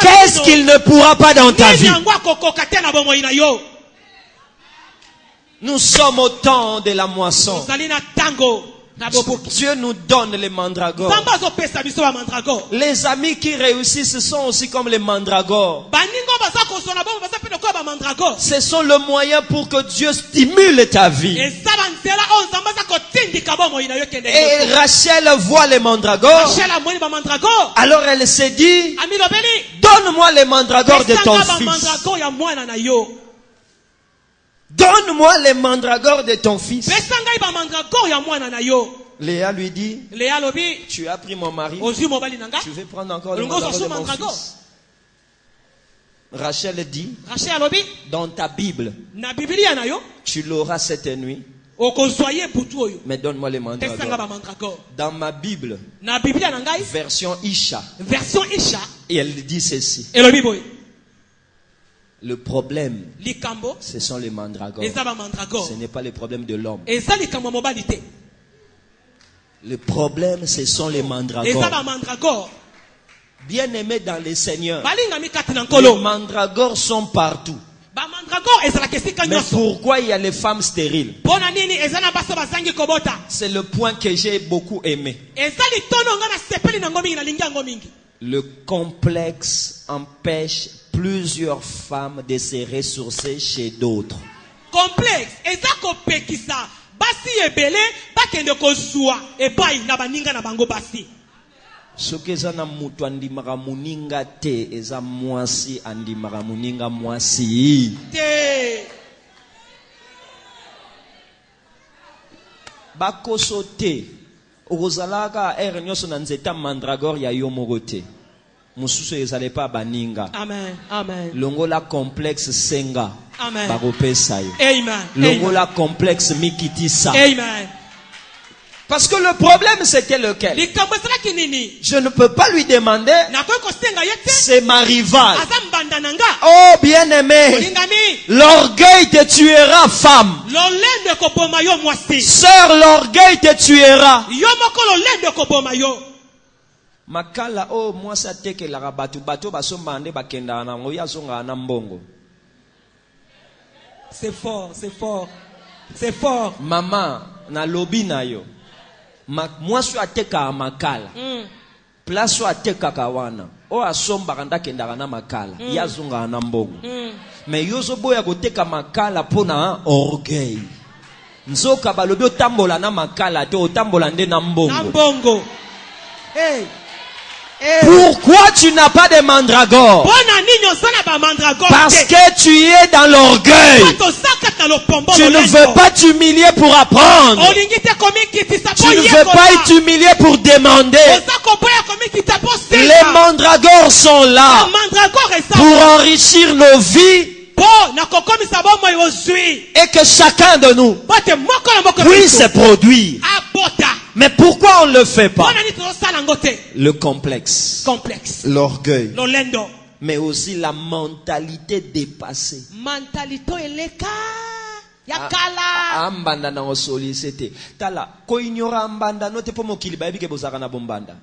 Qu'est-ce qu'il ne pourra pas dans ta vie? Nous sommes au temps de la moisson. Dieu nous donne les mandragores. Les amis qui réussissent sont aussi comme les mandragores. Ce sont le moyen pour que Dieu stimule ta vie. Et Rachel voit les mandragores. Alors elle s'est dit, donne-moi les mandragores de ton fils. Donne-moi les mandragores de ton fils. Léa lui dit, tu as pris mon mari, tu veux prendre encore les mandragores de mon fils. Rachel dit, dans ta Bible, tu l'auras cette nuit, mais donne-moi les mandragores. Dans ma Bible, version Isha, et elle dit ceci. Le problème, ce sont les mandragores. Ce n'est pas le problème de l'homme. Le problème, ce sont les mandragores. Bien-aimés dans le Seigneur, les mandragores sont partout. Mais pourquoi il y a les femmes stériles? C'est le point que j'ai beaucoup aimé. Le complexe empêche plusieurs femmes de se ressourcer chez d'autres. Complexe. Soki eza na mutu andimaka muninga te, eza mwasi andimaka muninga mwasi. Bakoso te. Okozalaka ere nyoso na nzeta mandragore ya yo moko te. Mususu ezale pa baninga. Amen. Amen. Longola complexe senga. Amen. Bakopesa yo. Amen. Longola complexe mikitisa. Amen. Parce que le problème c'était lequel? Je ne peux pas lui demander. C'est ma rivale. Oh bien-aimé, l'orgueil te tuera, femme. Sœur, l'orgueil te tuera. Makala oh moi ça teke la batu baso mande bakenda na ngoya zonga na mbongo. C'est fort, c'est fort. C'est fort. Maman na lobi na yo. Moi so ateka makala. Place so ateka kawana. O asomba kanda kenda na makala. Ya zonga na mbongo. Mais yozo boya koteka makala pona orgueil. Nzoka balobi otambola na makala te otambola nde na mbongo. Na mbongo. Hey. Pourquoi tu n'as pas de mandragore? Parce que tu es dans l'orgueil. Tu ne veux pas t'humilier pour apprendre. Tu ne veux pas t'humilier pour demander. Les mandragores sont là pour enrichir nos vies. Et que chacun de nous puisse se produire. Mais pourquoi on ne le fait pas? Le complexe, l'orgueil, mais aussi la mentalité dépassée. Ambanda na osolicité. Tala ko ignora ambanda no te po mokili ba ebike bozaka na bombanda.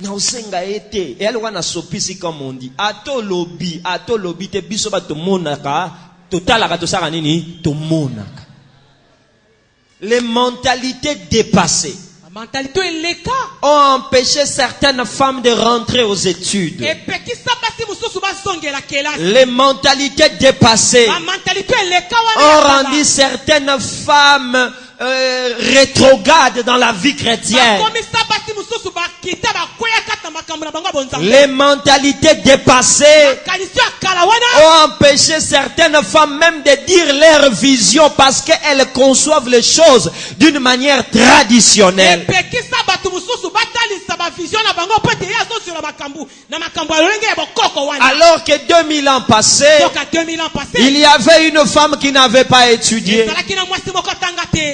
Na osenga ete e alwa na sopisi comme on dit. Ato lobi te biso ba to monaka. Les mentalités dépassées. ont empêché certaines femmes de rentrer aux études. Les mentalités dépassées ont rendu certaines femmes rétrogrades dans la vie chrétienne. Les mentalités dépassées ont empêché certaines femmes même de dire leur vision parce qu'elles conçoivent les choses d'une manière traditionnelle. Alors que 2000 ans passés, il y avait une femme qui n'avait pas étudié,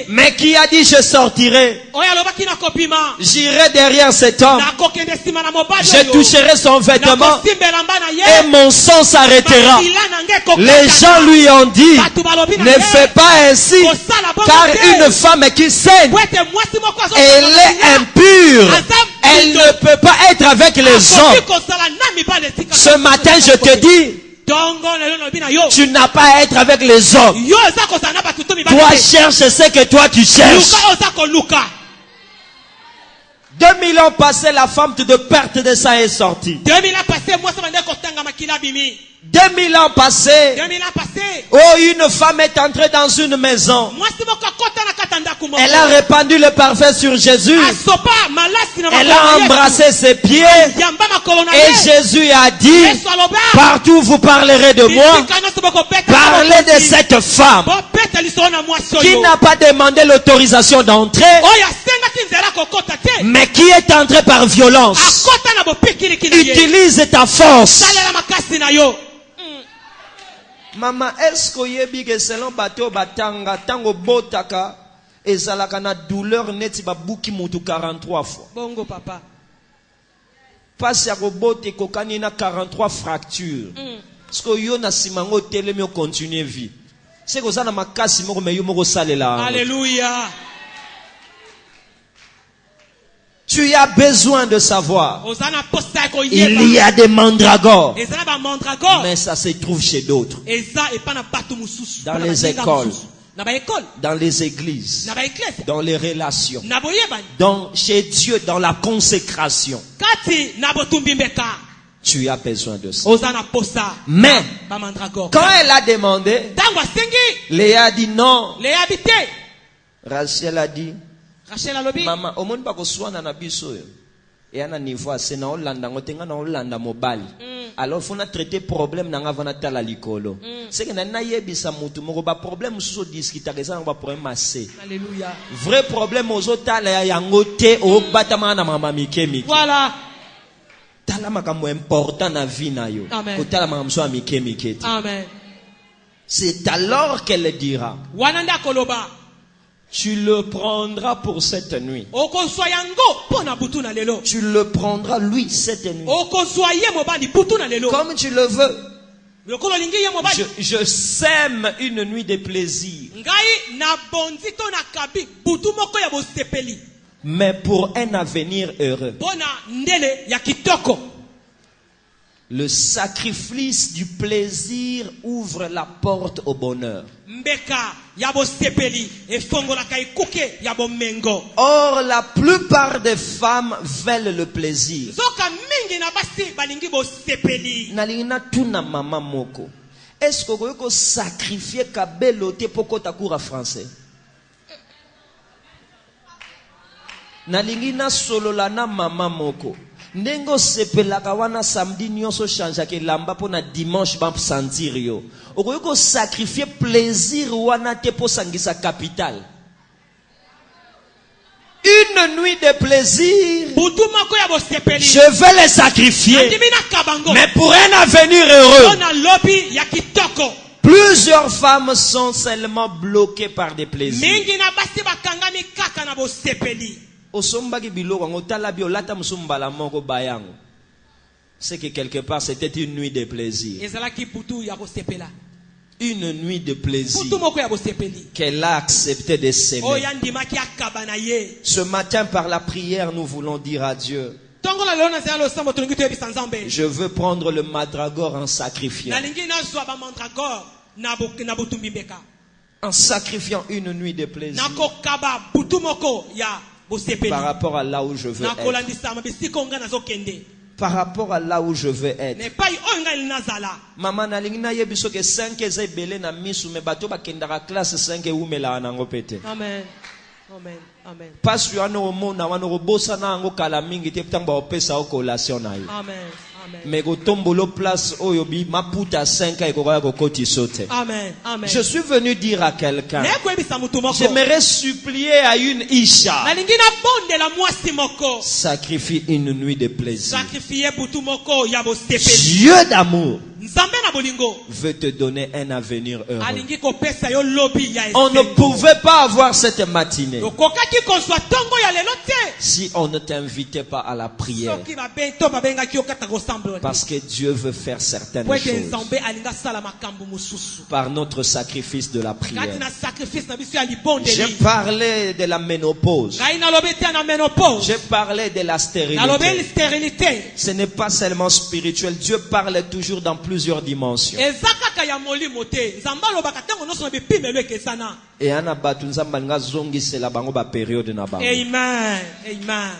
mais qui a dit: je sortirai, j'irai derrière cet homme, je toucherai son vêtement et mon sang s'arrêtera. Les gens lui ont dit: ne fais pas ainsi, car une femme qui saigne, elle est impure, elle ne peut pas être avec les hommes. Ce matin je te dis, tu n'as pas à être avec les hommes. Toi cherche ce que toi tu cherches. 2000 ans passés, la femme de perte de sang est sortie. 2000 ans passés, oh, une femme est entrée dans une maison. Elle a répandu le parfum sur Jésus. Elle a embrassé ses pieds. Et Jésus a dit: partout où vous parlerez de moi, parlez de cette femme qui n'a pas demandé l'autorisation d'entrer, mais qui est entrée par violence. Utilise ta force. Maman, est-ce que yebi que selon bateau batanga tango botaka ezalaka na douleur neti babuki mutu 43 fois. Bongo papa. Passe ya kobote kokani na 43 fractures. Est-ce que yo na simango telemi continuer vie. C'est que ça na makasi moko me yo moko salela. Alléluia. Tu as besoin de savoir. Il y a des mandragores. Mais ça se trouve chez d'autres. Dans les écoles. Dans les églises. Dans les relations. Chez Dieu, dans la consécration. Tu as besoin de ça. Mais, quand elle a demandé, Léa a dit non. Rachel a dit: maman, au monde pas ko swana na biso yo. Et ana niveau c'est na Hollande ngotenga na Hollande mobali. Alors faut na traiter problème na nga vana tala likolo. C'est que na yebisa mutu moko ba problème so discuter que ça na ba problème assez. Alléluia. Vrai problème ozo tala ya ngote o batama na mama mikemi. Voilà. Tala makambo important na vie na yo. Ko tala makambo so mikemi keti. Amen. C'est alors qu'elle dira: wananda koloba, tu le prendras pour cette nuit. Tu le prendras lui cette nuit. Comme tu le veux. Je sème une nuit de plaisir. Mais pour un avenir heureux. Le sacrifice du plaisir ouvre la porte au bonheur. Or, la plupart des femmes veulent le plaisir. Est-ce que vous pouvez sacrifier kabelote pour que tu cours français? Nalingi na solo la na mama moko. Nengo sepelaka wana samedi nyonso chanja ke lamba po na dimanche ba sentir yo. Okoyoko sacrifier plaisir wana te po sangisa capital. Une nuit de plaisir, je vais les sacrifier. Mais pour un avenir heureux, plusieurs femmes sont seulement bloquées par des plaisirs. C'est que quelque part c'était une nuit de plaisir. Une nuit de plaisir qu'elle a accepté de s'aimer. Ce matin par la prière nous voulons dire à Dieu: je veux prendre le mandragore en sacrifiant. En sacrifiant une nuit de plaisir. par rapport à là où je veux être. Par rapport à là où je veux être. Maman nalingi na yebiso ke 5 eza ebele na misu me bato bakendaka classe 5 eumela nango pete. Amen. Amen. Amen. Pas yano mona wana robosa na ngo kala mingi te tamba opesa o collation na yo. Amen. Mais go tombolo place oyobi maputa 5 ekoka ko koti sote. Amen. Amen. Je suis venu dire à quelqu'un. J'aimerais supplier à une isha. Sacrifie une nuit de plaisir. Dieu d'amour veut te donner un avenir heureux. On ne pouvait pas avoir cette matinée si on ne t'invitait pas à la prière. Parce que Dieu veut faire certaines choses par notre sacrifice de la prière. J'ai parlé de la ménopause. J'ai parlé de la stérilité. Ce n'est pas seulement spirituel. Dieu parle toujours dans plusieurs dimensions. Et ana batu nzamba nga zongisa bango ba période na bango. Amen. Amen.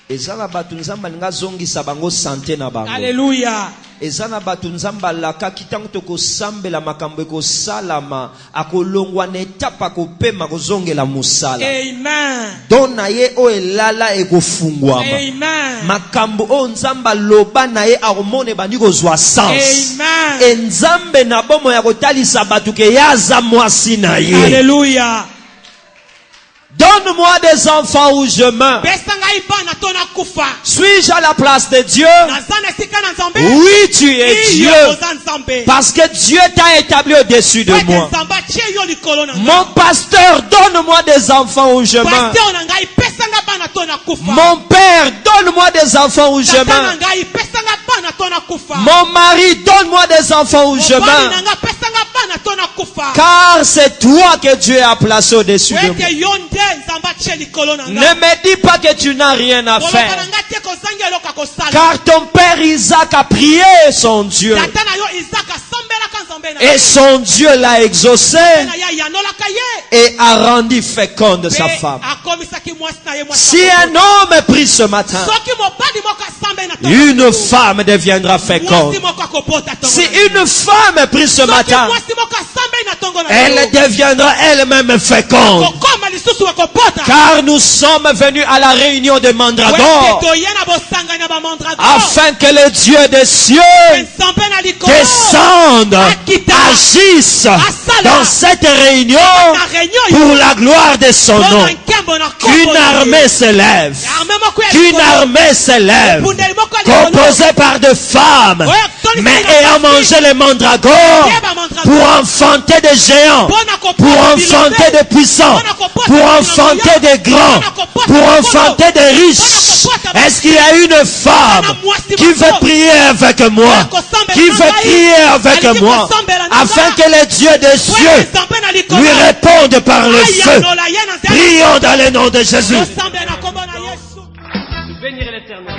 Ezala batu nzamba nga zongisa bango santé na bango. Alléluia. Ezana batu nzamba laka kitango toko sambela makambo ko salama akolongwa na etapa ko pema ko zongela musala. Amen. Dona ye o elala ekofungwama. Amen. Makambo o nzamba loba na ye aromone bandi ko zwa sens. Amen. Enzambe na bomo ya kotalisa batu ke yaza mwasi na ye. Alléluia. Donne-moi des enfants où je meurs. Suis-je à la place de Dieu? Oui, tu es Dieu. Parce que Dieu t'a établi au-dessus de moi. Mon pasteur, donne-moi des enfants où je meurs. Mon père, donne-moi des enfants où je meurs. Mon mari, donne-moi des enfants où je meurs. Car c'est toi que Dieu a placé au-dessus de moi. Ne me dis pas que tu n'as rien à faire. Car ton père Isaac a prié son Dieu. Et son Dieu l'a exaucé et a rendu féconde sa femme. Si un homme prie ce matin, une femme deviendra féconde. Si une femme prie ce matin, elle deviendra elle-même féconde. Car nous sommes venus à la réunion de Mandragore afin que le Dieu des cieux descende, agisse dans cette réunion pour la gloire de son nom. Qu'une armée s'élève, composée par des femmes, mais ayant mangé les mandragores pour enfanter des géants, pour enfanter des puissants, pour enfanter des grands, pour enfanter des riches. Est-ce qu'il y a une femme qui veut prier avec moi, qui veut prier avec moi, afin que le Dieu des cieux lui réponde par le feu? Prions dans le nom de Jésus. Je bénirai l'Éternel.